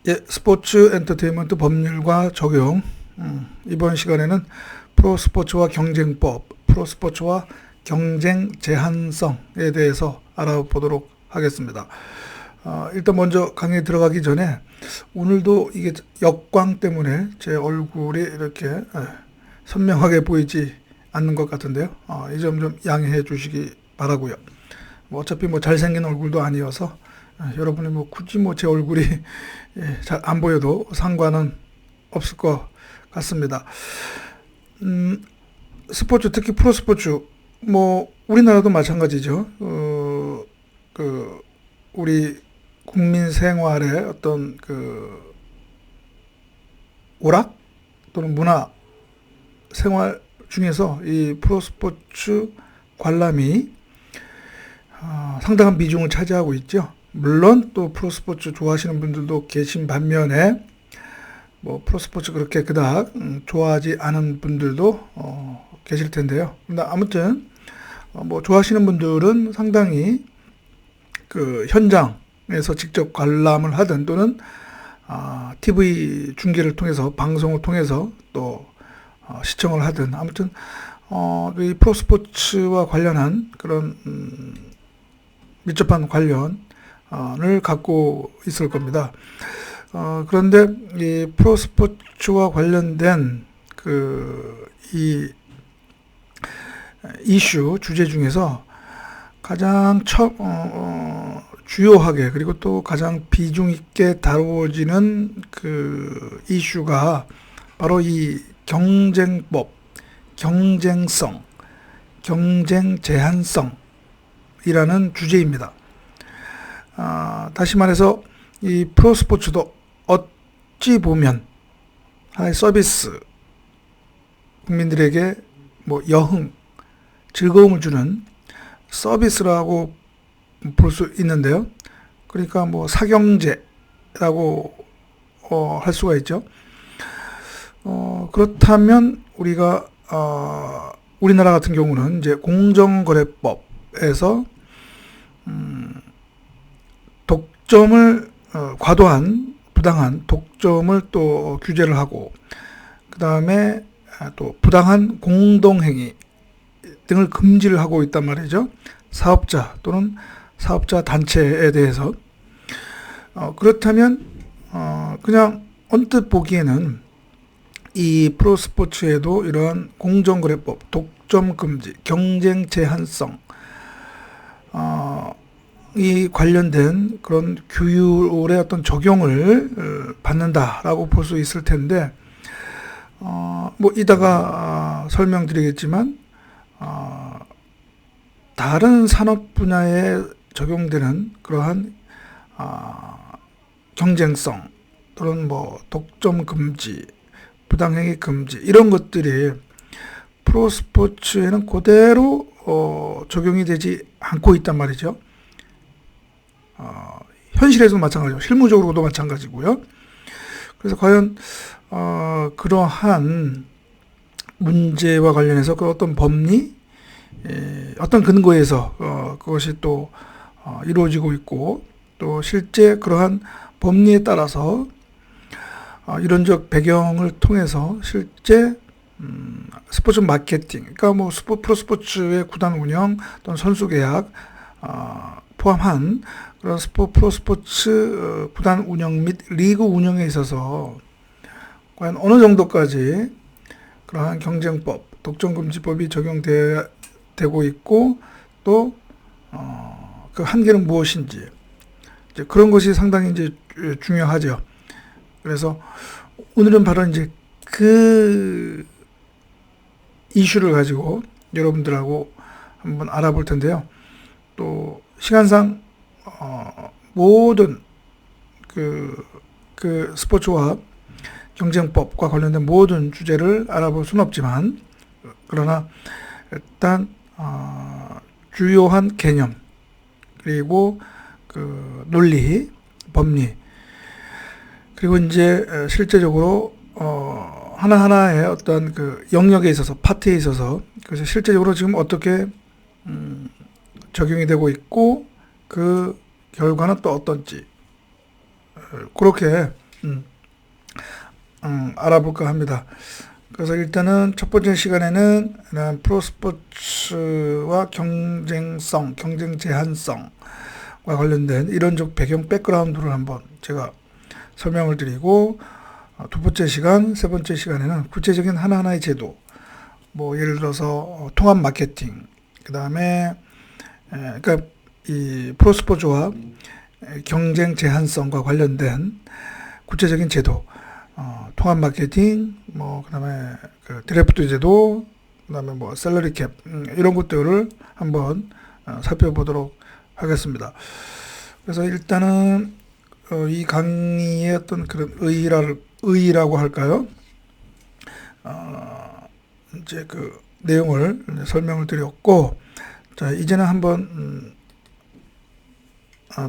예, 스포츠 엔터테인먼트 법률과 적용. 이번 시간에는 프로스포츠와 경쟁법, 프로스포츠와 경쟁 제한성에 대해서 알아보도록 하겠습니다. 일단 먼저 강의에 들어가기 전에 오늘도 이게 역광 때문에 제 얼굴이 이렇게 선명하게 보이지 않는 것 같은데요. 이 점 좀 양해해 주시기 바라고요. 어차피 잘생긴 얼굴도 아니어서 여러분이 굳이 제 얼굴이 잘 안 보여도 상관은 없을 것 같습니다. 스포츠, 특히 프로스포츠, 우리나라도 마찬가지죠. 우리 국민 생활의 어떤 오락 또는 문화 생활 중에서 이 프로스포츠 관람이 상당한 비중을 차지하고 있죠. 물론 또 프로스포츠 좋아하시는 분들도 계신 반면에 프로스포츠 그렇게 그닥 좋아하지 않은 분들도 계실 텐데요. 근데 아무튼 좋아하시는 분들은 상당히 현장에서 직접 관람을 하든 또는 TV 중계를 통해서 방송을 통해서 또 시청을 하든 아무튼 이 프로스포츠와 관련한 그런 밀접한 관련을 갖고 있을 겁니다. 그런데 이 프로스포츠와 관련된 이 이슈 주제 중에서 가장 주요하게 그리고 또 가장 비중 있게 다루어지는 이슈가 바로 이 경쟁법, 경쟁성, 경쟁 제한성이라는 주제입니다. 다시 말해서 이 프로스포츠도 어찌 보면 하나의 서비스, 국민들에게 여흥, 즐거움을 주는 서비스라고 볼 수 있는데요. 그러니까 사경제라고 할 수가 있죠. 그렇다면 우리가 우리나라 같은 경우는 이제 공정거래법에서 독점을 과도한 부당한 독점을 또 규제를 하고 그 다음에 또 부당한 공동행위 등을 금지를 하고 있단 말이죠. 사업자 또는 사업자 단체에 대해서 그렇다면 그냥 언뜻 보기에는 이 프로스포츠에도 이러한 공정거래법, 독점 금지, 경쟁 제한성 이 관련된 그런 규율의 어떤 적용을 받는다라고 볼 수 있을 텐데 이따가 설명드리겠지만 다른 산업 분야에 적용되는 그러한 경쟁성 또는 독점 금지, 부당행위 금지 이런 것들이 프로스포츠에는 그대로 적용이 되지 않고 있단 말이죠. 현실에서도 마찬가지고 실무적으로도 마찬가지고요. 그래서 과연 그러한 문제와 관련해서 어떤 법리, 어떤 근거에서 그것이 또 이루어지고 있고 또 실제 그러한 법리에 따라서 이론적 배경을 통해서 실제 스포츠 마케팅, 그러니까 프로스포츠의 구단 운영 또는 선수 계약 포함한 그런 프로스포츠 구단 운영 및 리그 운영에 있어서 과연 어느 정도까지 그러한 경쟁법, 독점금지법이 적용되고 있고 또 그 한계는 무엇인지 이제 그런 것이 상당히 이제 중요하죠. 그래서 오늘은 바로 이제 그 이슈를 가지고 여러분들하고 한번 알아볼 텐데요. 또 시간상 모든 그 스포츠와 경쟁법과 관련된 모든 주제를 알아볼 수는 없지만 그러나 일단 주요한 개념 그리고 논리, 법리 그리고 이제 실제적으로 하나하나의 어떤 영역에 있어서 파트에 있어서 그래서 실제적으로 지금 어떻게 적용이 되고 있고 그 결과는 또 어떤지 그렇게 알아볼까 합니다. 그래서 일단은 첫 번째 시간에는 프로스포츠와 경쟁성, 경쟁 제한성과 관련된 이론적 배경 백그라운드를 한번 제가 설명을 드리고, 두 번째 시간, 세 번째 시간에는 구체적인 하나하나의 제도, 뭐 예를 들어서 통합 마케팅, 그 다음에 그러니까 이 프로스포츠와 경쟁 제한성과 관련된 구체적인 제도, 통합 마케팅, 뭐 그다음에 그 드래프트 제도, 그다음에 뭐 셀러리 캡, 이런 것들을 한번 살펴보도록 하겠습니다. 그래서 일단은 이 강의의 어떤 그런 의의라고 할까요? 이제 그 내용을 설명을 드렸고, 자 이제는 한번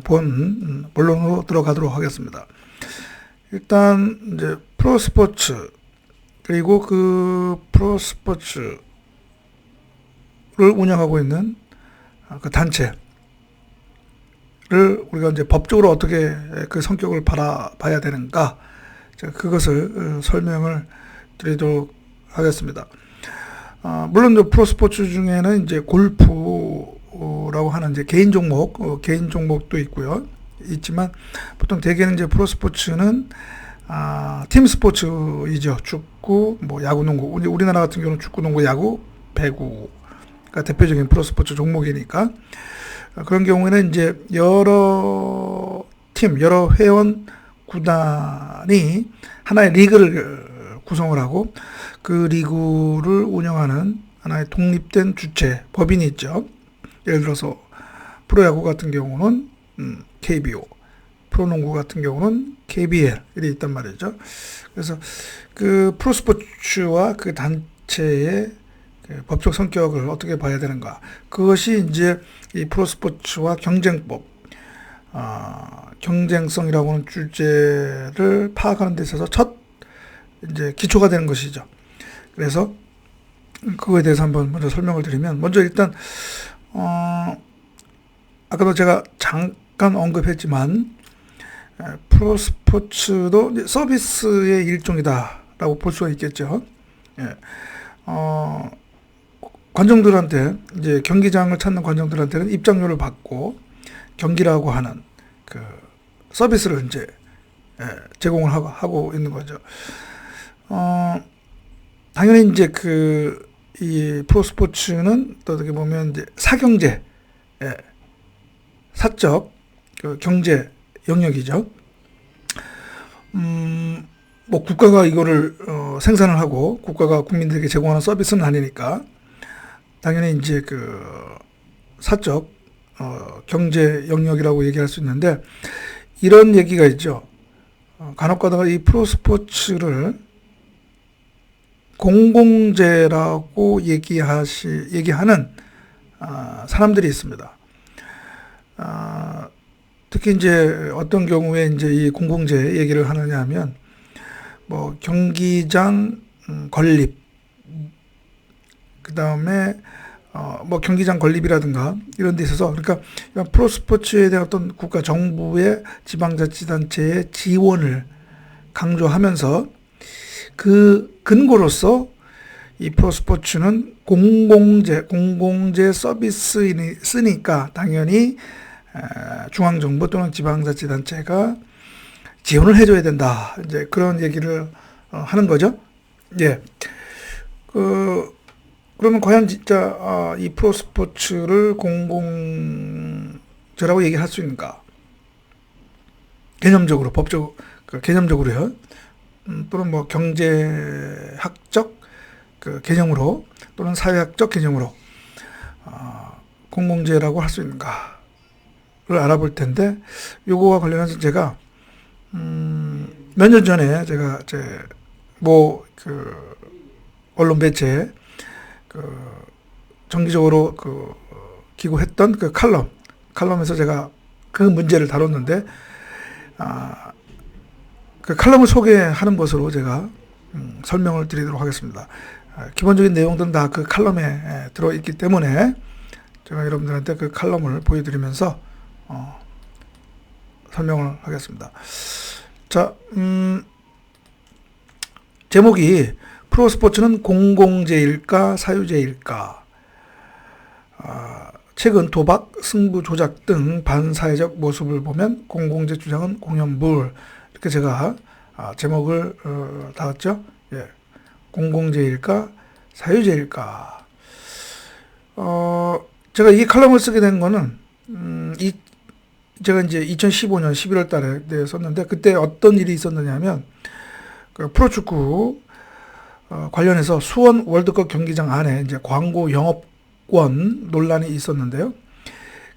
본론으로 들어가도록 하겠습니다. 일단 이제 프로스포츠, 그리고 그 프로스포츠를 운영하고 있는 그 단체를 우리가 이제 법적으로 어떻게 그 성격을 바라봐야 되는가, 그것을 설명을 드리도록 하겠습니다. 물론 프로스포츠 중에는 이제 골프라고 하는 이제 개인 종목도 있고요. 있지만 보통 대개는 이제 프로스포츠는 팀 스포츠이죠. 축구, 뭐 야구, 농구. 우리나라 같은 경우는 축구, 농구, 야구, 배구가 대표적인 프로스포츠 종목이니까, 그런 경우에는 이제 여러 회원 구단이 하나의 리그를 구성을 하고, 그 리그를 운영하는 하나의 독립된 주체, 법인이 있죠. 예를 들어서 프로야구 같은 경우는 KBO, 프로농구 같은 경우는 KBL 이 있단 말이죠. 그래서 그 프로스포츠와 그 단체의 그 법적 성격을 어떻게 봐야 되는가, 그것이 이제 이 프로스포츠와 경쟁법, 경쟁성이라고 하는 주제를 파악하는 데 있어서 첫 이제 기초가 되는 것이죠. 그래서 그거에 대해서 한번 먼저 설명을 드리면, 먼저 일단 아까도 제가 잠깐 언급했지만 프로스포츠도 서비스의 일종이다라고 볼 수가 있겠죠. 예. 관중들한테, 이제 경기장을 찾는 관중들한테는 입장료를 받고 경기라고 하는 그 서비스를 이제 제공을 하고 있는 거죠. 당연히 이제 이 프로스포츠는 또 어떻게 보면 이제 사경제, 사적 그 경제 영역이죠. 뭐 국가가 이거를 생산을 하고 국가가 국민들에게 제공하는 서비스는 아니니까, 당연히 이제 그 사적 경제 영역이라고 얘기할 수 있는데, 이런 얘기가 있죠. 간혹가다가 이 프로스포츠를 공공재라고 얘기하는 사람들이 있습니다. 특히 이제 어떤 경우에 이제 이 공공재 얘기를 하느냐 하면, 뭐 경기장 건립, 그 다음에 뭐 경기장 건립이라든가 이런 데 있어서, 그러니까 프로스포츠에 대한 어떤 국가 정부의 지방자치단체의 지원을 강조하면서, 그 근거로서 이 프로스포츠는 공공재 서비스이니까 당연히 중앙정부 또는 지방자치단체가 지원을 해줘야 된다, 이제 그런 얘기를 하는 거죠. 예. 그러면 과연 진짜 이 프로스포츠를 공공재라고 얘기할 수 있는가? 개념적으로, 개념적으로요. 또는 뭐 경제학적 그 개념으로, 또는 사회학적 개념으로 공공재라고 할 수 있는가를 알아볼 텐데, 요거와 관련해서 제가 몇 년 전에 제가 그 언론 매체에 정기적으로 기고했던 그 칼럼에서 제가 그 문제를 다뤘는데, 그 칼럼을 소개하는 것으로 제가 설명을 드리도록 하겠습니다. 기본적인 내용들은 다 그 칼럼에 들어있기 때문에 제가 여러분들한테 그 칼럼을 보여드리면서 설명을 하겠습니다. 자, 제목이 프로스포츠는 공공재일까 사유재일까? 최근 도박, 승부 조작 등 반사회적 모습을 보면 공공재 주장은 공연불. 이렇게 제가 제목을 달았죠. 예. 공공재일까 사유재일까? 제가 이 칼럼을 쓰게 된 거는 제가 이제 2015년 11월 달에 썼는데, 그때 어떤 일이 있었느냐면 그 프로축구 관련해서 수원 월드컵 경기장 안에 이제 광고 영업권 논란이 있었는데요.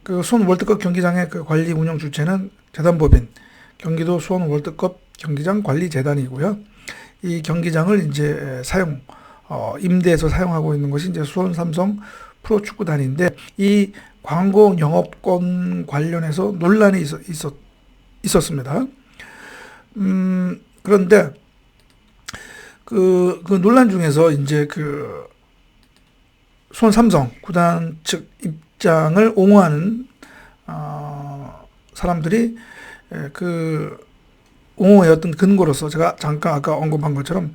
그 수원 월드컵 경기장의 그 관리 운영 주체는 재단법인 경기도 수원 월드컵 경기장 관리재단이고요. 이 경기장을 이제 임대해서 사용하고 있는 것이 이제 수원 삼성 프로축구단인데, 이 광고 영업권 관련해서 논란이 있었습니다. 그런데 그 논란 중에서 이제 그 수원 삼성 구단 측 입장을 옹호하는 사람들이 그 옹호의 어떤 근거로서 제가 잠깐 아까 언급한 것처럼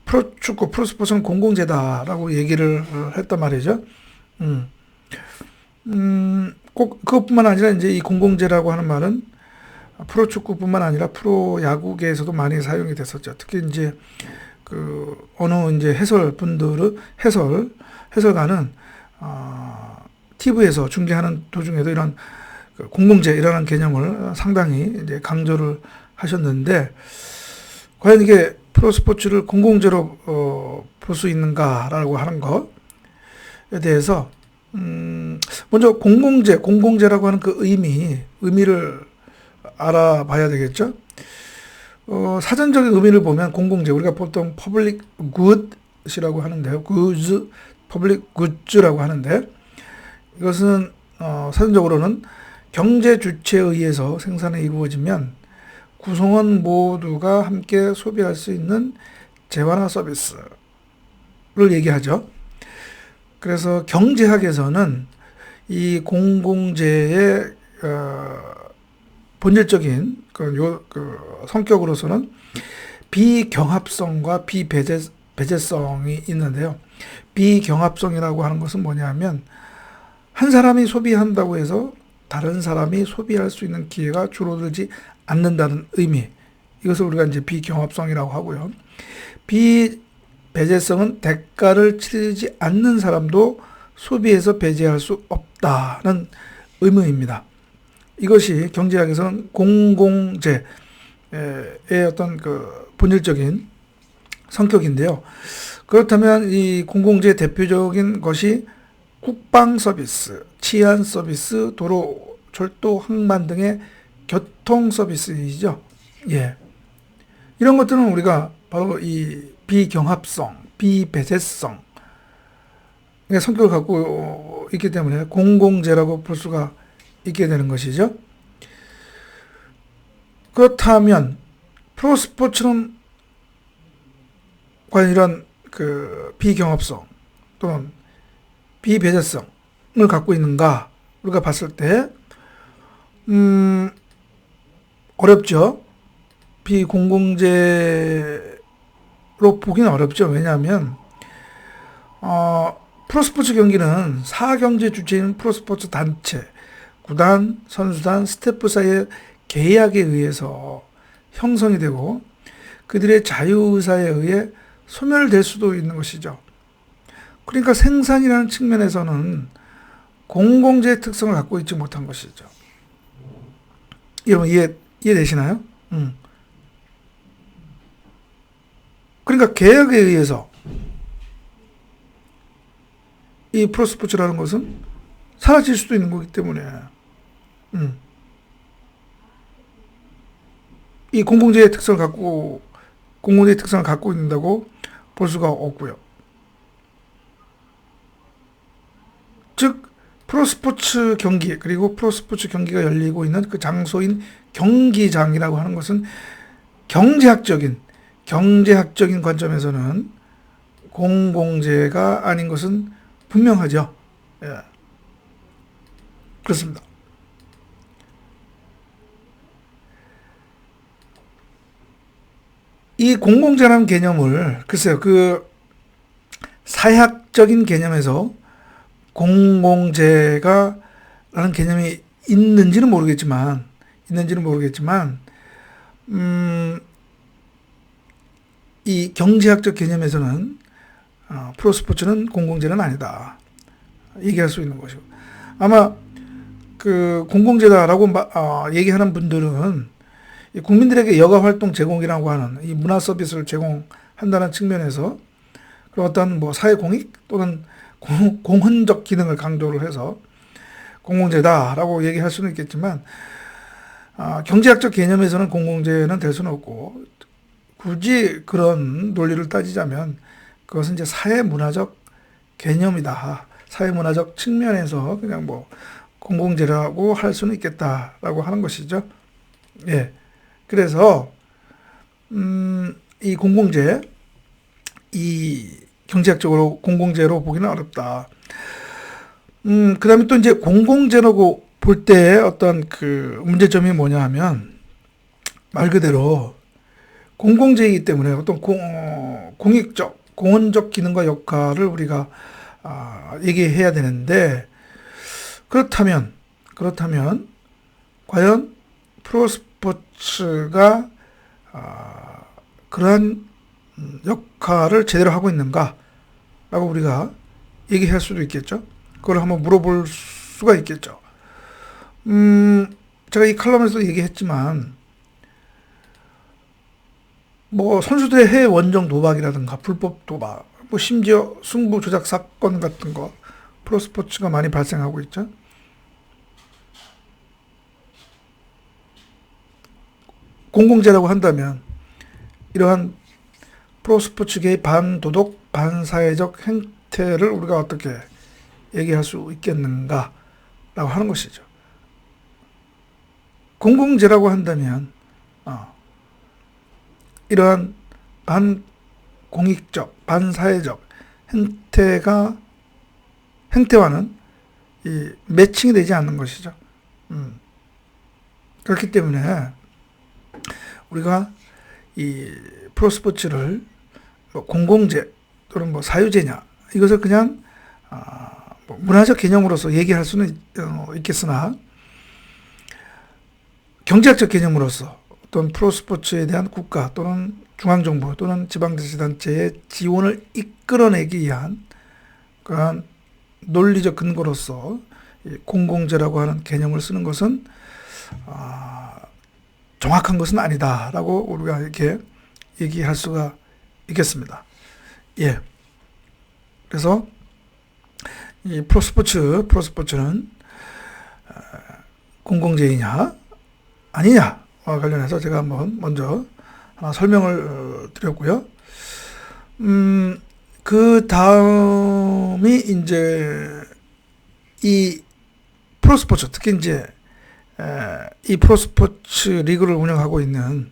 프로축구, 프로스포츠는 공공재다라고 얘기를 했단 말이죠. 꼭 그것뿐만 아니라 이제 이 공공재라고 하는 말은 프로축구뿐만 아니라 프로야구계에서도 많이 사용이 됐었죠. 특히 이제 그 어느 이제 해설가는 TV에서 중계하는 도중에도 이런 그 공공재라는 개념을 상당히 이제 강조를 하셨는데, 과연 이게 프로스포츠를 공공재로 볼 수 있는가라고 하는 것에 대해서 먼저 공공재라고 하는 그 의미를 알아봐야 되겠죠. 사전적인 의미를 보면 공공재, 우리가 보통 public good이라고 하는데요. public goods라고 하는데, 이것은 사전적으로는 경제 주체에 의해서 생산이 이루어지면 구성원 모두가 함께 소비할 수 있는 재화나 서비스를 얘기하죠. 그래서 경제학에서는 이 공공재의 본질적인 성격으로서는 비경합성과 비배제성이 있는데요. 비경합성이라고 하는 것은 뭐냐면, 한 사람이 소비한다고 해서 다른 사람이 소비할 수 있는 기회가 줄어들지 않는다는 의미. 이것을 우리가 이제 비경합성이라고 하고요. 비배제성은 대가를 치르지 않는 사람도 소비해서 배제할 수 없다는 의무입니다. 이것이 경제학에서는 공공재의 어떤 그 본질적인 성격인데요. 그렇다면 이 공공재의 대표적인 것이 국방 서비스, 치안 서비스, 도로, 철도, 항만 등의 교통 서비스이죠. 예. 이런 것들은 우리가 바로 이 비경합성, 비배제성 성격을 갖고 있기 때문에 공공재라고 볼 수가 있게 되는 것이죠. 그렇다면 프로스포츠는 과연 이런 그 비경합성 또는 비배제성을 갖고 있는가? 우리가 봤을 때 어렵죠. 비공공재로 보기는 어렵죠. 왜냐하면 프로스포츠 경기는 사경제 주체인 프로스포츠 단체, 구단, 선수단, 스태프 사이의 계약에 의해서 형성이 되고 그들의 자유의사에 의해 소멸될 수도 있는 것이죠. 그러니까 생산이라는 측면에서는 공공재의 특성을 갖고 있지 못한 것이죠. 여러분 이해되시나요? 그러니까 계약에 의해서 이 프로스포츠라는 것은 사라질 수도 있는 거기 때문에 이 공공재의 특성을 갖고 있는다고 볼 수가 없고요. 즉 프로스포츠 경기, 그리고 프로스포츠 경기가 열리고 있는 그 장소인 경기장이라고 하는 것은 경제학적인 관점에서는 공공재가 아닌 것은 분명하죠. 예. 그렇습니다. 이 공공재라는 개념을 글쎄요, 그 사약적인 개념에서 공공재가 라는 개념이 있는지는 모르겠지만 이 경제학적 개념에서는 프로스포츠는 공공재는 아니다 얘기할 수 있는 것이고, 아마 그 공공재다라고 얘기하는 분들은 이 국민들에게 여가활동 제공이라고 하는 이 문화 서비스를 제공한다는 측면에서 그런 어떤 뭐 사회공익 또는 공헌적 기능을 강조를 해서 공공재다라고 얘기할 수는 있겠지만, 경제학적 개념에서는 공공재는 될 수는 없고, 굳이 그런 논리를 따지자면 그것은 이제 사회문화적 개념이다. 사회문화적 측면에서 그냥 뭐 공공재라고 할 수는 있겠다라고 하는 것이죠. 예. 그래서 이 공공재, 이 경제학적으로 공공재로 보기는 어렵다. 그 다음에 또 이제 공공재라고 볼 때 어떤 그 문제점이 뭐냐 하면, 말 그대로 공공재이기 때문에 어떤 공익적, 공헌적 기능과 역할을 우리가 얘기해야 되는데, 그렇다면 과연 프로스포츠가 그러한 역할을 제대로 하고 있는가 라고 우리가 얘기할 수도 있겠죠. 그걸 한번 물어볼 수가 있겠죠. 제가 이 칼럼에서 얘기했지만, 뭐 선수들의 해외 원정 도박이라든가 불법 도박, 뭐 심지어 승부 조작 사건 같은 거 프로스포츠가 많이 발생하고 있죠. 공공재라고 한다면 이러한 프로스포츠계의 반도덕, 반사회적 행태를 우리가 어떻게 얘기할 수 있겠는가 라고 하는 것이죠. 공공재라고 한다면 이러한 반공익적, 반사회적 행태와는 이 매칭이 되지 않는 것이죠. 그렇기 때문에 우리가 이 프로스포츠를 뭐 공공재 또는 뭐 사유재냐, 이것을 그냥 뭐 문화적 개념으로서 얘기할 수는 있겠으나, 경제학적 개념으로서 어떤 프로스포츠에 대한 국가 또는 중앙정부 또는 지방자치단체의 지원을 이끌어내기 위한 그러한 논리적 근거로서 공공재라고 하는 개념을 쓰는 것은 정확한 것은 아니다라고 우리가 이렇게 얘기할 수가 있겠습니다. 예. 그래서 이 프로스포츠는 공공재이냐 아니냐와 관련해서 제가 한번 먼저 하나 설명을 드렸고요. 그 다음이 이제 이 프로스포츠, 특히 이제 이 프로스포츠 리그를 운영하고 있는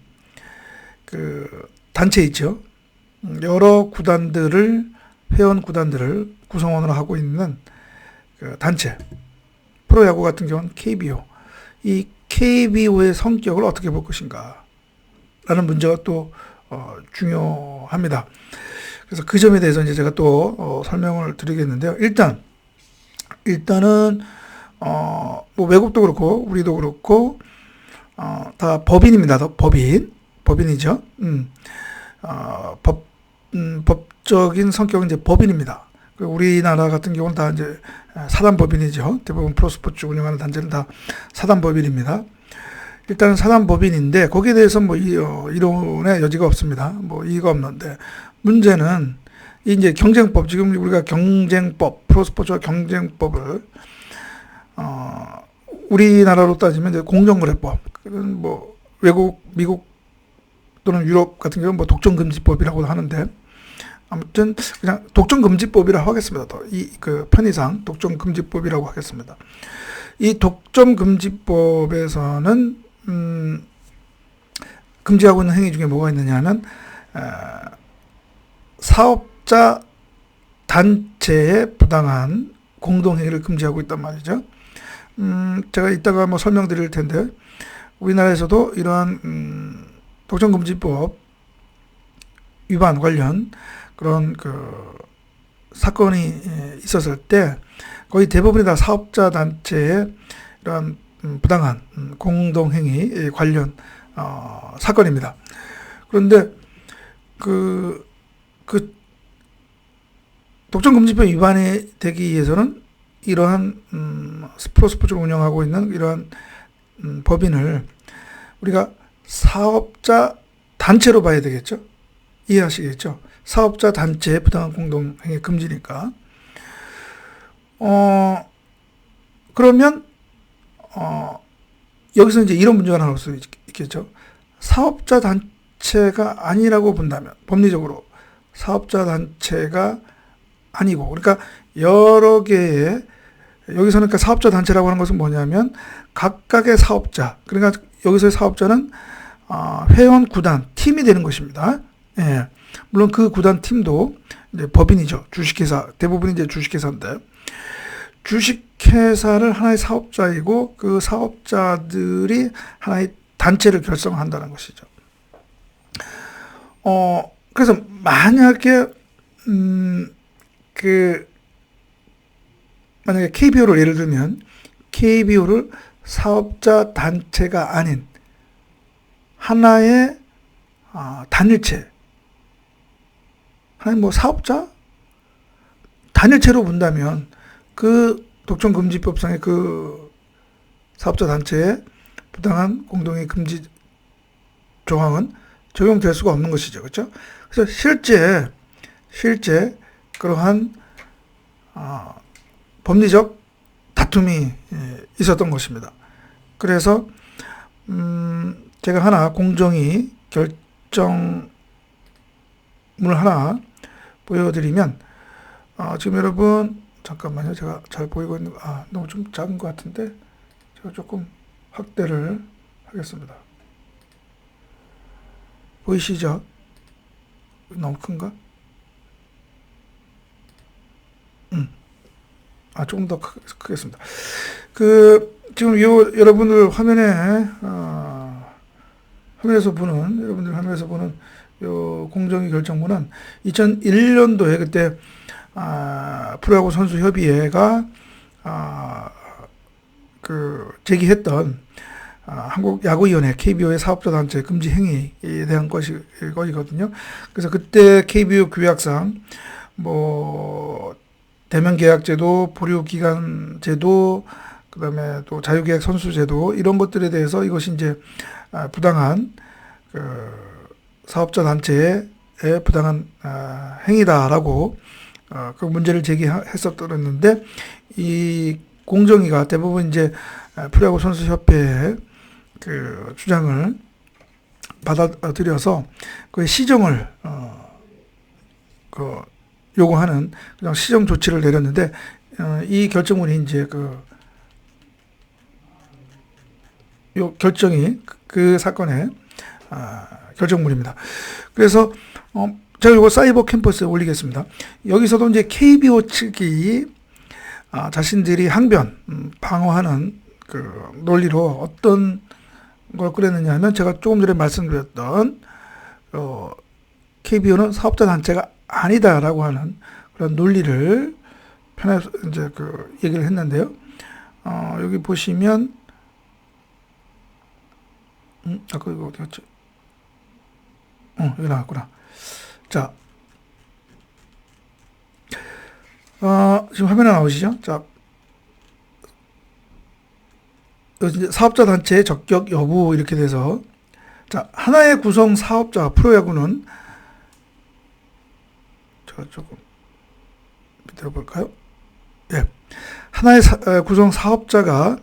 그 단체 있죠. 여러 회원 구단들을 구성원으로 하고 있는 그 단체, 프로야구 같은 경우는 KBO. 이 KBO의 성격을 어떻게 볼 것인가 라는 문제가 또 중요합니다. 그래서 그 점에 대해서 이제 제가 또 설명을 드리겠는데요. 일단은 뭐 외국도 그렇고 우리도 그렇고 다 법인입니다. 법인이죠. 법적인 성격은 이제 법인입니다. 우리나라 같은 경우는 다 이제 사단법인이죠. 대부분 프로스포츠 운영하는 단체는 다 사단법인입니다. 일단은 사단법인인데 거기에 대해서 뭐 이론의 여지가 없습니다. 뭐 이의가 없는데, 문제는 이제 경쟁법, 지금 우리가 경쟁법, 프로스포츠와 경쟁법을 우리나라로 따지면 이제 공정거래법, 뭐 외국, 미국 또는 유럽 같은 경우는 뭐 독점금지법이라고 하는데, 아무튼 그냥 독점금지법이라고 하겠습니다. 그 편의상 독점금지법이라고 하겠습니다. 이 독점금지법에서는 금지하고 있는 행위 중에 뭐가 있느냐는 사업자 단체의 부당한 공동행위를 금지하고 있단 말이죠. 제가 이따가 뭐 설명드릴 텐데, 우리나라에서도 이러한 독점금지법 위반 관련 그런 그 사건이 있었을 때 거의 대부분이 다 사업자 단체의 이러한 부당한 공동행위 관련 사건입니다. 그런데 그 독점금지법 위반이 되기 위해서는 이러한 프로스포츠를 운영하고 있는 이러한 법인을 우리가 사업자 단체로 봐야 되겠죠. 이해하시겠죠? 사업자 단체의 부당한 공동행위 금지니까. 그러면 여기서 이제 이런 문제가 나올 수 있겠죠. 사업자 단체가 아니라고 본다면 법리적으로 사업자 단체가 아니고, 그러니까 여러 개의, 여기서는 그러니까 사업자 단체라고 하는 것은 뭐냐면 각각의 사업자, 그러니까 여기서의 사업자는 회원 구단 팀이 되는 것입니다. 예. 물론 그 구단 팀도 이제 법인이죠. 주식회사, 대부분이 이제 주식회사인데, 주식회사를 하나의 사업자이고 그 사업자들이 하나의 단체를 결성한다는 것이죠. 그래서 만약에 만약에 KBO를 예를 들면 KBO를 사업자 단체가 아닌 하나의 단일체, 하나의 뭐 사업자 단일체로 본다면 그 독점금지법상의 그 사업자 단체의 부당한 공동행위 금지 조항은 적용될 수가 없는 것이죠. 그렇죠? 그래서 실제 그러한 법리적 다툼이 있었던 것입니다. 그래서 제가 하나 공정위 결정문을 하나 보여드리면 지금 여러분 잠깐만요. 제가 잘 보이고 있는 너무 좀 작은 것 같은데 제가 조금 확대를 하겠습니다. 보이시죠? 너무 큰가? 조금 더 크겠습니다. 지금 여러분들 화면에서 보는 요 공정위 결정문은 2001년도에 그때 프로야구 선수 협의회가 제기했던 한국 야구위원회 KBO의 사업자 단체 금지 행위에 대한 것이거든요. 그래서 그때 KBO 규약상 대면 계약 제도, 보류 기간 제도, 그다음에 또 자유계약 선수 제도 이런 것들에 대해서 이것이 이제 부당한 사업자 단체의 부당한 행위다라고 그 문제를 제기했었는데 이 공정위가 대부분 이제 프로야구 선수 협회의 그 주장을 받아들여서 그 시정을 요구하는 그냥 시정 조치를 내렸는데 이 결정문이 이제 요 결정이 그 사건의 결정문입니다. 그래서 제가 이거 사이버 캠퍼스에 올리겠습니다. 여기서도 이제 KBO 측이 자신들이 항변 방어하는 그 논리로 어떤 걸 그랬느냐 하면 제가 조금 전에 말씀드렸던 KBO는 사업자 단체가 아니다라고 하는 그런 논리를 편해서 이제 얘기를 했는데요. 여기 보시면 아까 이거 어디 갔지? 여기 나왔구나. 자, 지금 화면에 나오시죠? 자, 이제 사업자 단체의 적격 여부 이렇게 돼서 자, 하나의 구성 사업자 프로야구는 제가 조금 밑으로 볼까요? 예. 하나의 구성 사업자가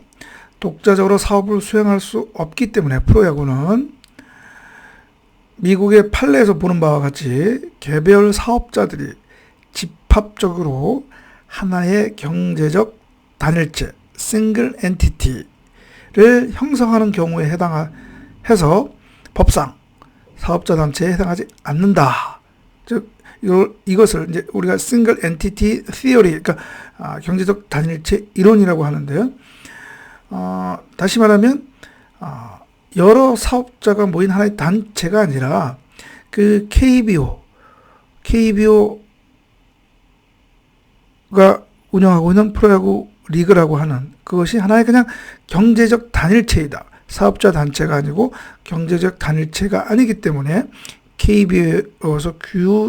독자적으로 사업을 수행할 수 없기 때문에 프로야구는 미국의 판례에서 보는 바와 같이 개별 사업자들이 집합적으로 하나의 경제적 단일체, 싱글 엔티티를 형성하는 경우에 해당해서 법상 사업자 단체에 해당하지 않는다. 즉 이것을 이제 우리가 싱글 엔티티 시어리, 그러니까 경제적 단일체 이론이라고 하는데요. 다시 말하면 여러 사업자가 모인 하나의 단체가 아니라 그 KBO KBO가 운영하고 있는 프로야구 리그라고 하는 그것이 하나의 그냥 경제적 단일체이다. 사업자 단체가 아니고 경제적 단일체가 아니기 때문에 KBO에서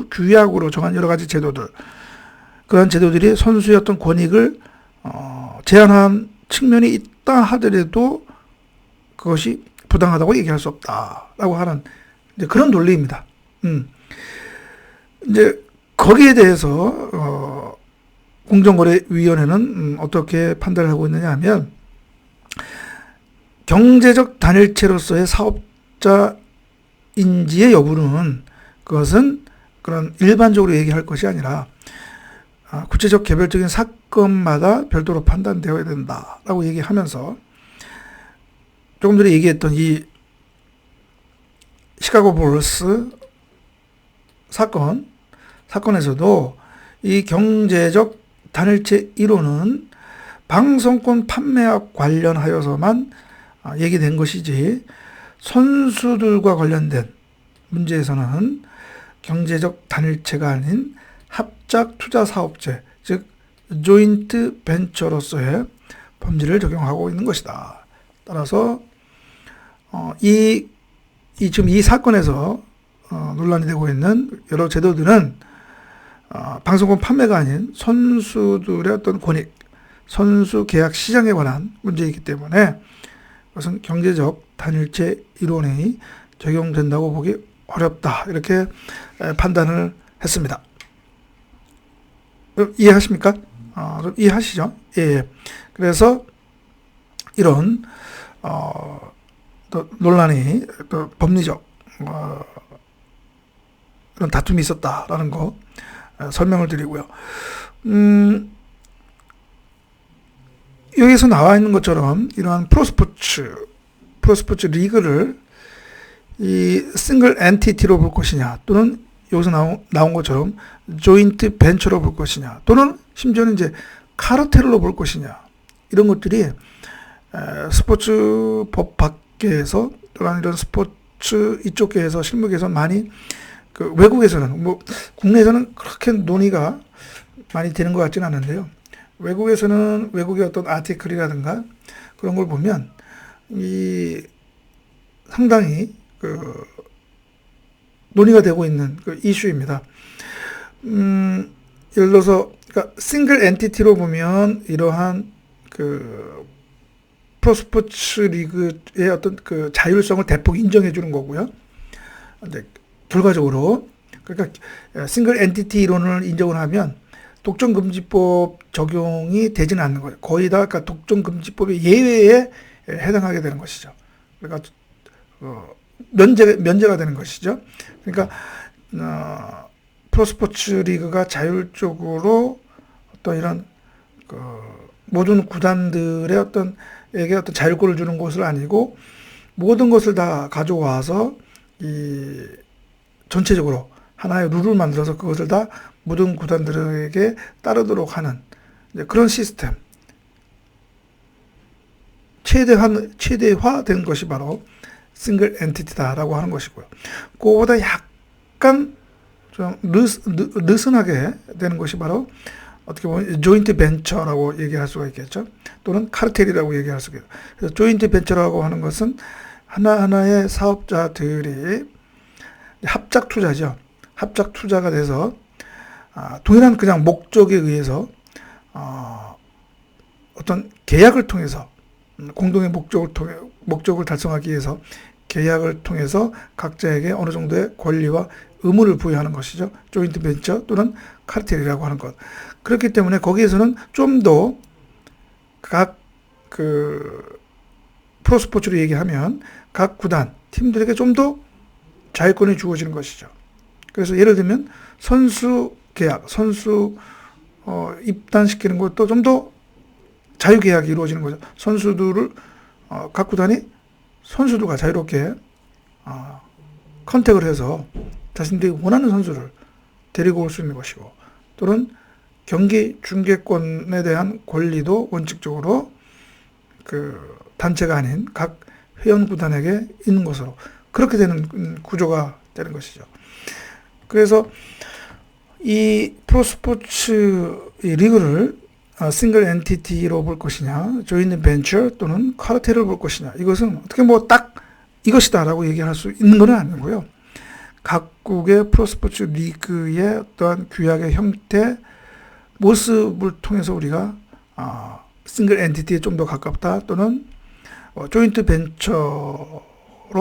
규약으로 정한 여러 가지 제도들, 그런 제도들이 선수의 어떤 권익을 제한한 측면이 있다 하더라도 그것이 부당하다고 얘기할 수 없다라고 하는 이제 그런 논리입니다. 이제 거기에 대해서 공정거래위원회는 어떻게 판단을 하고 있느냐 하면, 경제적 단일체로서의 사업자 인지의 여부는 그것은 그런 일반적으로 얘기할 것이 아니라 구체적 개별적인 사건마다 별도로 판단되어야 된다라고 얘기하면서, 조금 전에 얘기했던 이 시카고 불스 사건에서도 이 경제적 단일체 이론은 방송권 판매와 관련하여서만 얘기된 것이지, 선수들과 관련된 문제에서는 경제적 단일체가 아닌 합작 투자 사업체, 즉 조인트 벤처로서의 범죄를 적용하고 있는 것이다. 따라서 지금 이 사건에서 논란이 되고 있는 여러 제도들은 방송권 판매가 아닌 선수들의 어떤 권익, 선수 계약 시장에 관한 문제이기 때문에 그것은 경제적 단일체 이론이 적용된다고 보기 어렵다, 이렇게 판단을 했습니다. 이해하십니까? 좀 이해하시죠? 예. 그래서 이런 또 논란이, 또 법리적 이런 다툼이 있었다라는 거 설명을 드리고요. 여기서 나와 있는 것처럼 이러한 프로스포츠 리그를 이 싱글 엔티티로 볼 것이냐, 또는 여기서 나온 것처럼 조인트 벤처로 볼 것이냐, 또는 심지어는 이제 카르텔로 볼 것이냐, 이런 것들이 스포츠법 밖에서, 또는 이런 스포츠 이쪽계에서, 실무계에서 많이, 그 외국에서는, 뭐 국내에서는 그렇게 논의가 많이 되는 것 같지는 않은데요. 외국에서는 외국의 어떤 아티클이라든가 그런 걸 보면 이 상당히 그 논의가 되고 있는 그 이슈입니다. 예를 들어서, 그러니까 싱글 엔티티로 보면 이러한 그 프로스포츠 리그의 어떤 그 자율성을 대폭 인정해 주는 거고요. 근데 결과적으로, 그러니까 싱글 엔티티 이론을 인정을 하면 독점금지법 적용이 되지는 않는 거예요. 거의 다 그러니까 독점금지법의 예외에 해당하게 되는 것이죠. 그러니까 면제가 되는 것이죠. 그러니까 프로스포츠 리그가 자율적으로 어떤 이런 그 모든 구단들의 에게 어떤 자율권을 주는 것은 아니고, 모든 것을 다 가져와서 이 전체적으로 하나의 룰을 만들어서 그것을 다 모든 구단들에게 따르도록 하는 그런 시스템, 최대화된 것이 바로 싱글 엔티티다라고 하는 것이고요. 그거보다 약간 좀 느슨하게 되는 것이 바로 어떻게 보면 조인트 벤처라고 얘기할 수가 있겠죠. 또는 카르텔이라고 얘기할 수가 있겠죠. 그래서 조인트 벤처라고 하는 것은 하나하나의 사업자들이 합작 투자죠. 합작 투자가 돼서 동일한 그냥 목적에 의해서 어떤 계약을 통해서, 공동의 목적을 달성하기 위해서 계약을 통해서 각자에게 어느 정도의 권리와 의무를 부여하는 것이죠. 조인트 벤처 또는 카르텔이라고 하는 것. 그렇기 때문에 거기에서는 좀 더 각 프로스포츠로 얘기하면 각 구단, 팀들에게 좀 더 자율권이 주어지는 것이죠. 그래서 예를 들면 선수 계약, 선수 입단시키는 것도 좀 더 자유계약이 이루어지는 거죠. 선수들을 각 구단이 선수들과 자유롭게 컨택을 해서 자신들이 원하는 선수를 데리고 올 수 있는 것이고, 또는 경기 중계권에 대한 권리도 원칙적으로 그 단체가 아닌 각 회원 구단에게 있는 것으로, 그렇게 되는 구조가 되는 것이죠. 그래서 이 프로스포츠 이 리그를 싱글 엔티티로 볼 것이냐, 조인트 벤처 또는 카르텔을 볼 것이냐, 이것은 어떻게 뭐 딱 이것이다라고 얘기할 수 있는 건 아니고요. 각국의 프로스포츠 리그의 어떠한 규약의 형태, 모습을 통해서 우리가 싱글 엔티티에 좀 더 가깝다 또는 조인트 벤처로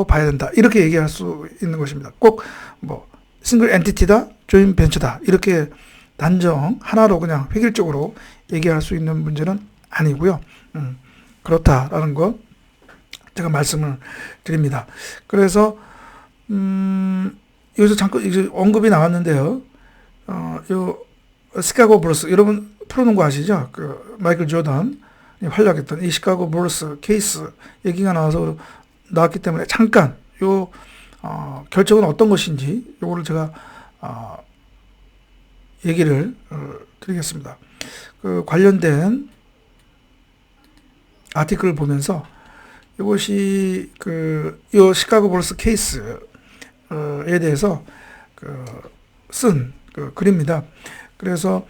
봐야 된다, 이렇게 얘기할 수 있는 것입니다. 꼭 뭐 싱글 엔티티다, 조인트 벤처다, 이렇게 단정 하나로 그냥 획일적으로 얘기할 수 있는 문제는 아니고요. 그렇다라는 거 제가 말씀을 드립니다. 그래서 여기서 잠깐 이제 언급이 나왔는데요. 요 시카고 불스, 여러분 프로농구 아시죠? 그 마이클 조던 활약했던 이 시카고 불스 케이스 얘기가 나왔기 때문에 잠깐 요 결정은 어떤 것인지 요거를 제가 얘기를 드리겠습니다. 그 관련된 아티클을 보면서 이것이 요 시카고 불스 케이스에 대해서 쓴 글입니다. 그래서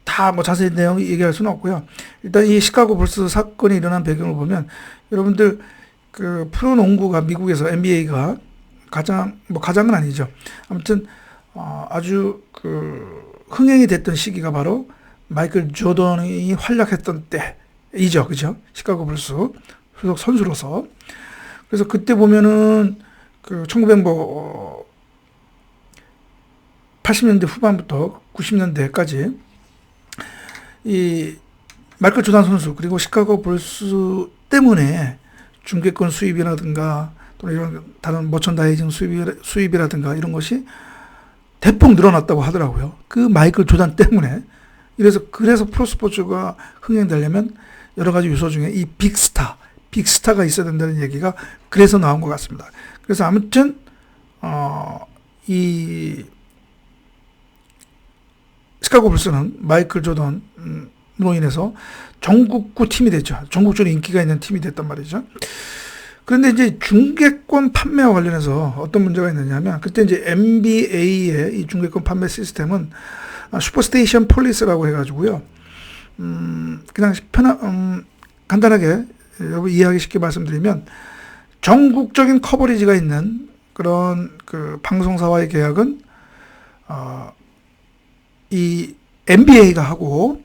다 자세히 내용 얘기할 수는 없고요. 일단 이 시카고 불스 사건이 일어난 배경을 보면 여러분들 프로농구가 미국에서 NBA가 가장은 아니죠. 아무튼 아주 흥행이 됐던 시기가 바로 마이클 조던이 활약했던 때이죠. 그죠? 시카고 불스 소속 선수로서. 그래서 그때 보면은 1980년대 후반부터 90년대까지 이 마이클 조던 선수 그리고 시카고 불스 때문에 중계권 수입이라든가 또는 이런 다른 머천다이징 수입이라든가 이런 것이 대폭 늘어났다고 하더라고요. 그 마이클 조던 때문에. 그래서 프로스포츠가 흥행되려면 여러 가지 요소 중에 이 빅스타가 있어야 된다는 얘기가 그래서 나온 것 같습니다. 그래서 아무튼 이 시카고 불스는 마이클 조던으로 인해서 전국구 팀이 됐죠. 전국적으로 인기가 있는 팀이 됐단 말이죠. 그런데 이제 중계권 판매와 관련해서 어떤 문제가 있느냐면, 그때 이제 NBA의 이 중계권 판매 시스템은 슈퍼스테이션 폴리스라고 해가지고요. 그냥 간단하게 여러분 이해하기 쉽게 말씀드리면, 전국적인 커버리지가 있는 그런 방송사와의 계약은 이 NBA가 하고,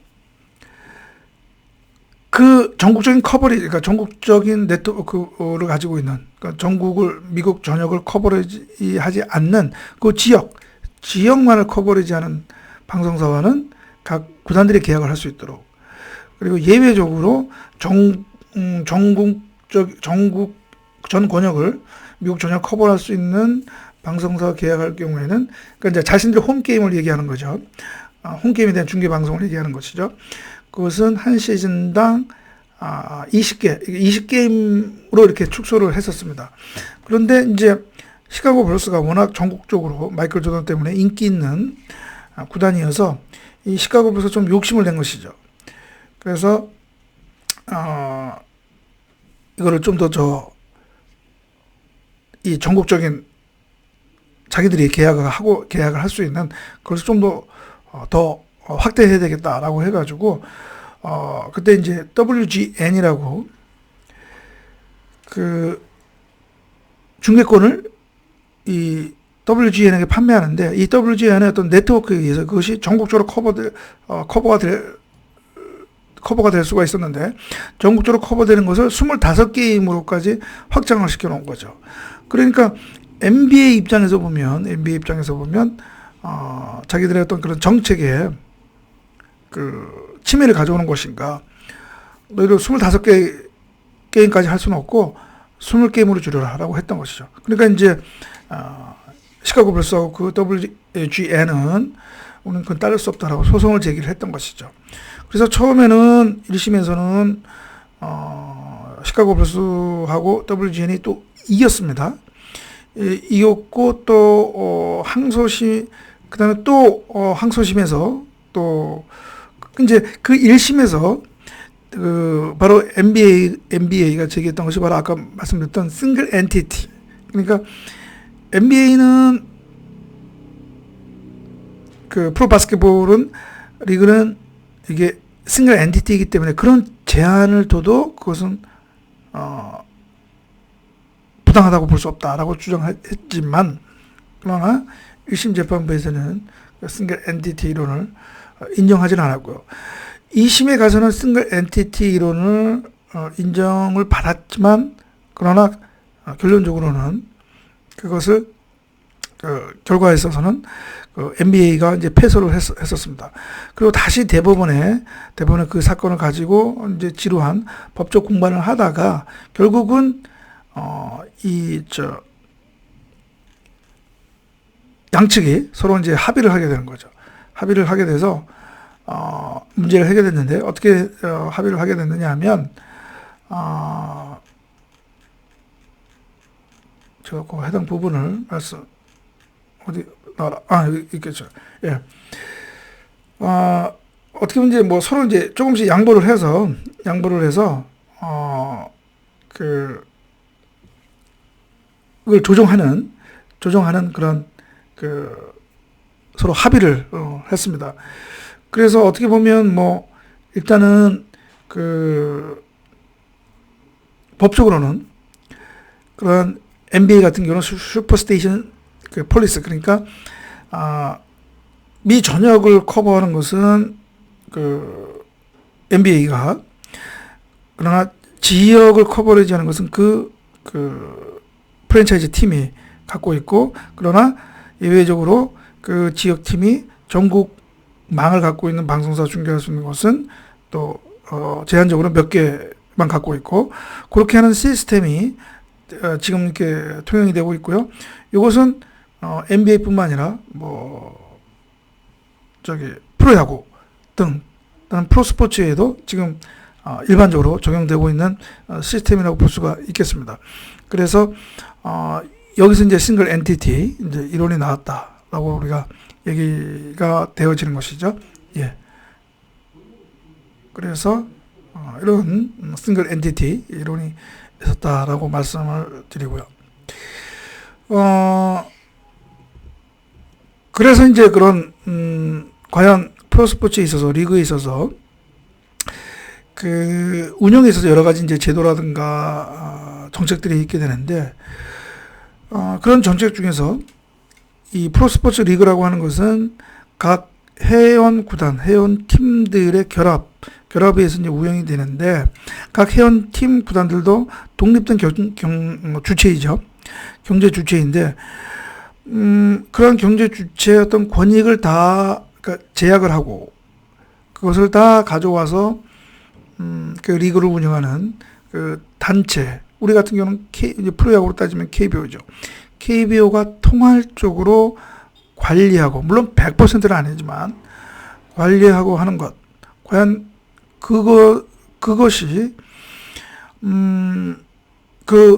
그 전국적인 커버리지, 그러니까 전국적인 네트워크를 가지고 있는, 그러니까 전국을, 미국 전역을 커버리지 하지 않는 그 지역만을 커버리지하는 방송사와는 각 구단들이 계약을 할 수 있도록, 그리고 예외적으로 전국 전 권역을 미국 전역 커버할 수 있는 방송사와 계약할 경우에는, 그러니까 이제 자신들 홈게임을 얘기하는 거죠. 홈게임에 대한 중계 방송을 얘기하는 것이죠. 그것은 한 시즌당 20게임으로 이렇게 축소를 했었습니다. 그런데 이제 시카고 불스가 워낙 전국적으로 마이클 조던 때문에 인기 있는 구단이어서 이 시카고 불스가 좀 욕심을 낸 것이죠. 그래서 이거를 좀 더 이 전국적인 자기들이 계약을 할 수 있는, 그래서 좀 더 확대해야 되겠다라고 해가지고 그때 이제 WGN이라고 중계권을 이 WGN에게 판매하는데, 이 WGN의 어떤 네트워크에 의해서 그것이 전국적으로 커버가 될 수가 있었는데, 전국적으로 커버되는 것을 25게임으로까지 확장을 시켜 놓은 거죠. 그러니까 NBA 입장에서 보면 자기들의 어떤 그런 정책에 침해를 가져오는 것인가, 너희들 25개 게임까지 할 수는 없고 20게임으로 줄여라라고 했던 것이죠. 그러니까 이제 시카고 불스하고 그 WGN은 우리는 그건 따를 수 없다라고 소송을 제기를 했던 것이죠. 그래서 처음에는 1심에서는 시카고 불스하고 WGN이 또 이겼습니다. 이겼고 또 항소심, 그다음에 또 항소심에서 또 이제 그 1심에서 바로 NBA가 제기했던 것이 바로 아까 말씀드렸던 싱글 엔티티. 그러니까 NBA는 그 프로 바스켓볼은 리그는 이게 싱글 엔티티이기 때문에 그런 제한을 둬도 그것은 부당하다고 볼 수 없다라고 주장했지만, 그러나 1심 재판부에서는 싱글 엔티티 이론을 인정하지는 않았고요. 2심에 가서는 싱글 엔티티 이론을 인정을 받았지만, 그러나 결론적으로는 그것을 결과에 있어서는 NBA가 이제 패소를 했었습니다. 그리고 다시 대법원에 그 사건을 가지고 이제 지루한 법적 공방을 하다가 결국은 양측이 서로 이제 합의를 하게 되는 거죠. 합의를 하게 돼서 문제를 해결했는데, 어떻게 합의를 하게 됐느냐 하면, 제가 그 해당 부분을 어디 나와라. 여기 있겠죠. 예. 어떻게 보면 이제 뭐 서로 이제 조금씩 양보를 해서 그걸 조정하는 그런 서로 합의를 했습니다. 그래서 어떻게 보면 뭐 일단은 법적으로는 그런 NBA 같은 경우는 슈퍼스테이션 폴리스, 그러니까 미 전역을 커버하는 것은 NBA가, 그러나 지역을 커버리지 하는 것은 프랜차이즈 팀이 갖고 있고, 그러나 예외적으로 그 지역 팀이 전국망을 갖고 있는 방송사 중계할 수 있는 것은 또 제한적으로 몇 개만 갖고 있고, 그렇게 하는 시스템이 지금 이렇게 통용이 되고 있고요. 이것은 NBA뿐만 아니라 프로야구 등 다른 프로스포츠에도 지금 일반적으로 적용되고 있는 시스템이라고 볼 수가 있겠습니다. 그래서 여기서 이제 싱글 엔티티 이제 이론이 나왔다라고 우리가 얘기가 되어지는 것이죠. 예. 그래서 이런 싱글 엔티티 이론이 있었다라고 말씀을 드리고요. 그래서 이제 그런 과연 프로스포츠에 있어서, 리그에 있어서 운영에 있어서 여러 가지 이제 제도라든가 정책들이 있게 되는데, 그런 정책 중에서 이 프로스포츠 리그라고 하는 것은 각 회원 구단, 회원 팀들의 결합에 의해서 이제 운영이 되는데, 각 회원 팀 구단들도 독립된 주체이죠. 경제 주체인데, 그런 경제 주체의 어떤 권익을 다 제약을 하고, 그것을 다 가져와서, 리그를 운영하는 단체, 우리 같은 경우는 이제 프로야구로 따지면 KBO죠. KBO가 통할적으로 관리하고, 물론 100%는 아니지만, 관리하고 하는 것. 과연 그것이,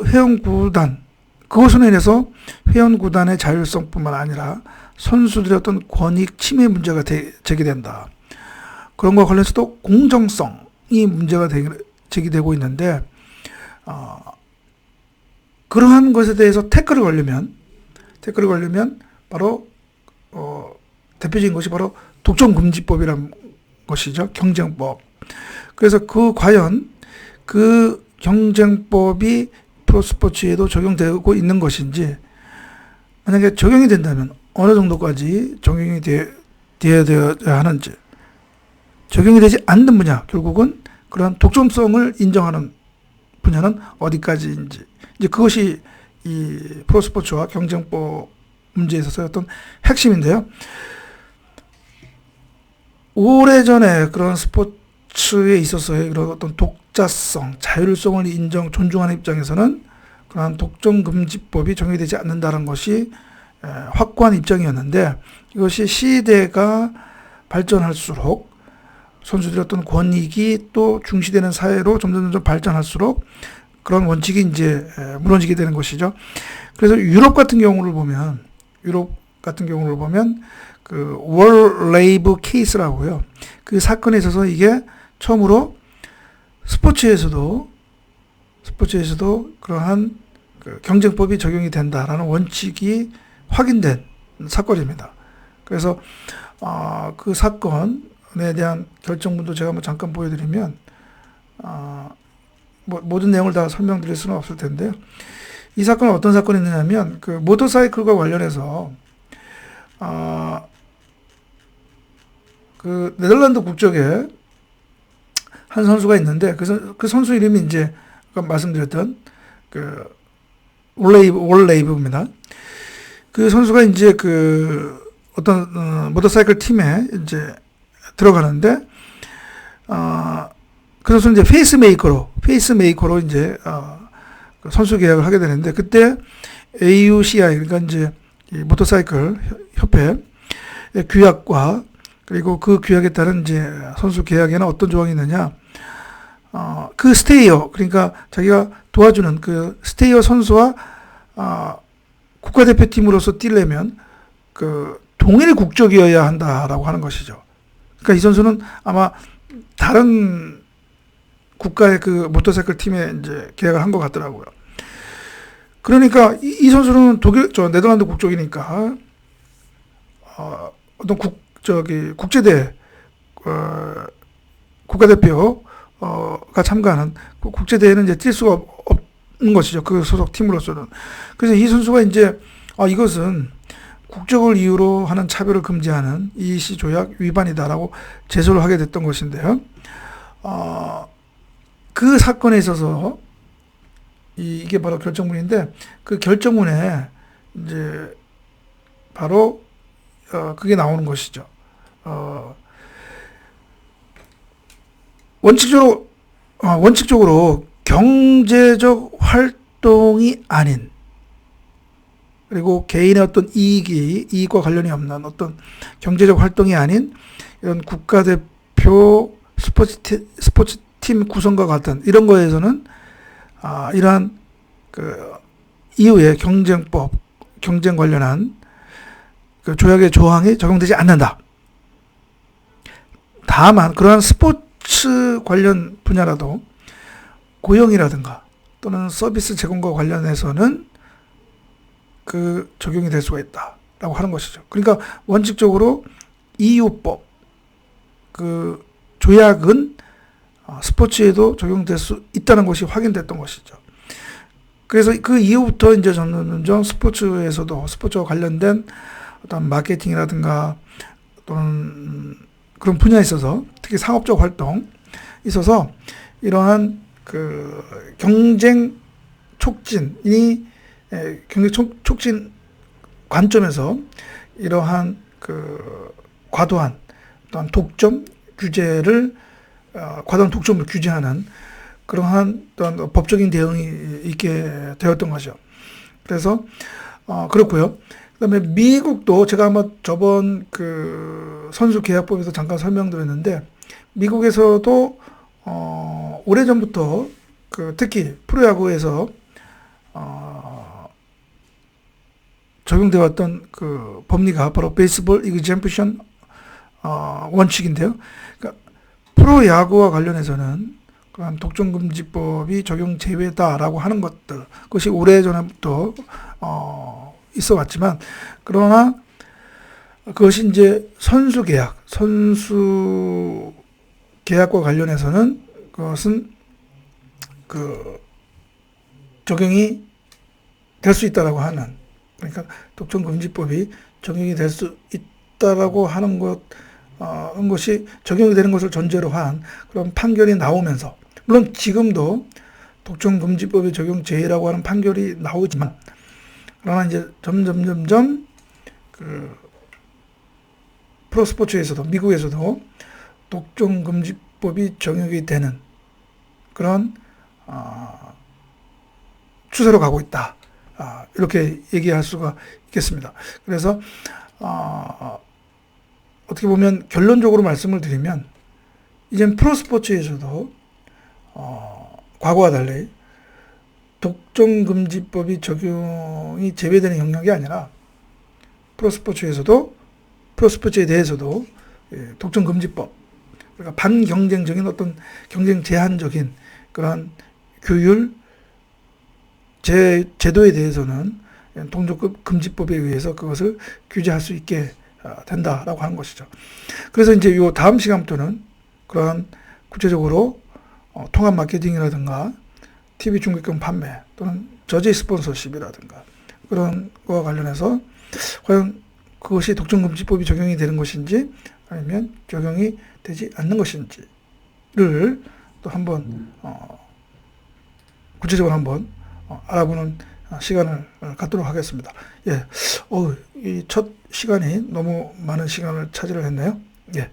회원 구단, 그것으로 인해서 회원 구단의 자율성뿐만 아니라 선수들의 어떤 권익 침해 문제가 제기된다. 그런 것과 관련해서도 공정성이 문제가 제기되고 있는데, 그러한 것에 대해서 태클을 걸려면 바로 대표적인 것이 바로 독점금지법이라는 것이죠. 경쟁법. 그래서 과연 그 경쟁법이 프로스포츠에도 적용되고 있는 것인지, 만약에 적용이 된다면 어느 정도까지 적용이 되어야 하는지, 적용이 되지 않는 분야, 결국은 그러한 독점성을 인정하는 분야는 어디까지인지, 이제 그것이 이 프로스포츠와 경쟁법 문제에 있어서의 어떤 핵심인데요. 오래전에 그런 스포츠에 있어서의 그런 어떤 독자성, 자율성을 존중하는 입장에서는 그런 독점금지법이 적용되지 않는다는 것이 확고한 입장이었는데, 이것이 시대가 발전할수록 선수들의 어떤 권익이 또 중시되는 사회로 점점 발전할수록 그런 원칙이 이제 무너지게 되는 것이죠. 그래서 유럽 같은 경우를 보면 그 월레이브 케이스라고요. 그 사건에 있어서 이게 처음으로 스포츠에서도 그러한 경쟁법이 적용이 된다라는 원칙이 확인된 사건입니다. 그래서 그 사건에 대한 결정문도 제가 한번 잠깐 보여드리면, 모든 내용을 다 설명드릴 수는 없을 텐데요. 이 사건은 어떤 사건이 있느냐면, 그 모터사이클과 관련해서, 그 네덜란드 국적의 한 선수가 있는데, 그 선수 이름이 이제 아까 말씀드렸던 그 월레이브입니다. 그 선수가 이제 그 어떤 모터사이클 팀에 이제 들어가는데, 그 선수는 이제 페이스메이커로 이제 그 선수 계약을 하게 되는데, 그때 AUCI, 그러니까 이제 이 모터사이클 협회 규약과, 그리고 그 규약에 따른 이제 선수 계약에는 어떤 조항이 있느냐, 그 스테이어, 그러니까 자기가 도와주는 그 스테이어 선수와 국가대표팀으로서 뛰려면 그 동일 국적이어야 한다라고 하는 것이죠. 그러니까 이 선수는 아마 다른 국가의 그 모터사이클 팀에 이제 계약을 한 것 같더라고요. 그러니까 이 선수는 네덜란드 국적이니까 어떤 국제대회, 국가대표가 참가하는 그 국제대회는 이제 뛸 수가 없는 것이죠. 그 소속 팀으로서는. 그래서 이 선수가 이제 이것은 국적을 이유로 하는 차별을 금지하는 EC 조약 위반이다라고 제소를 하게 됐던 것인데요. 그 사건에 있어서 이게 바로 결정문인데, 그 결정문에 이제 바로 그게 나오는 것이죠. 원칙적으로 경제적 활동이 아닌, 그리고 개인의 어떤 이익과 관련이 없는 어떤 경제적 활동이 아닌 이런 국가대표 스포츠팀 구성과 같은 이런 거에서는 이러한 그 이후에 경쟁 관련한 그 조약의 조항이 적용되지 않는다. 다만 그러한 스포츠 관련 분야라도 고용이라든가 또는 서비스 제공과 관련해서는 그 적용이 될 수가 있다라고 하는 것이죠. 그러니까 원칙적으로 EU법 그 조약은 스포츠에도 적용될 수 있다는 것이 확인됐던 것이죠. 그래서 그 이후부터 이제 점점 스포츠와 관련된 어떤 마케팅이라든가 또는 그런 분야에 있어서, 특히 상업적 활동 있어서 이러한 그 경쟁 촉진 관점에서 이러한 그 과도한 독점을 규제하는 그러한 또한 법적인 대응이 있게 되었던 거죠. 그래서 그렇고요. 그다음에 미국도 제가 아마 저번 그 선수 계약법에서 잠깐 설명드렸는데, 미국에서도 오래전부터 그 특히 프로야구에서 적용되어 왔던 그 법리가 바로 베이스볼 이그젬프션 원칙인데요. 그러니까 프로야구와 관련해서는 그런 독점금지법이 적용 제외다라고 하는 것들, 그것이 오래전부터 있어 왔지만, 그러나 그것이 이제 선수 계약과 관련해서는 그것은 그 적용이 될 수 있다라고 하는, 그러니까 독점금지법이 적용이 될 수 있다라고 하는 것이 적용이 되는 것을 전제로 한 그런 판결이 나오면서, 물론 지금도 독점금지법이 적용 제외라고 하는 판결이 나오지만, 그러나 이제 점점 그 프로스포츠에서도, 미국에서도 독점금지법이 적용이 되는 그런 추세로 가고 있다. 이렇게 얘기할 수가 있겠습니다. 그래서 어떻게 보면 결론적으로 말씀을 드리면, 이젠 프로스포츠에서도 과거와 달리 독점금지법이 적용이 제외되는 영역이 아니라 프로스포츠에 대해서도 독점금지법, 그러니까 반경쟁적인 어떤 경쟁 제한적인 그러한 규율, 제도에 대해서는 독점금지법에 의해서 그것을 규제할 수 있게 된다라고 하는 것이죠. 그래서 이제 요 다음 시간부터는 그러한 구체적으로 통합 마케팅이라든가 TV 중계권 판매 또는 저지 스폰서십이라든가 그런 거와 관련해서 과연 그것이 독점금지법이 적용이 되는 것인지 아니면 적용이 되지 않는 것인지를 또 한번 구체적으로 한번 알아보는 시간을 갖도록 하겠습니다. 예, 이 첫 시간이 너무 많은 시간을 차지를 했네요. 예,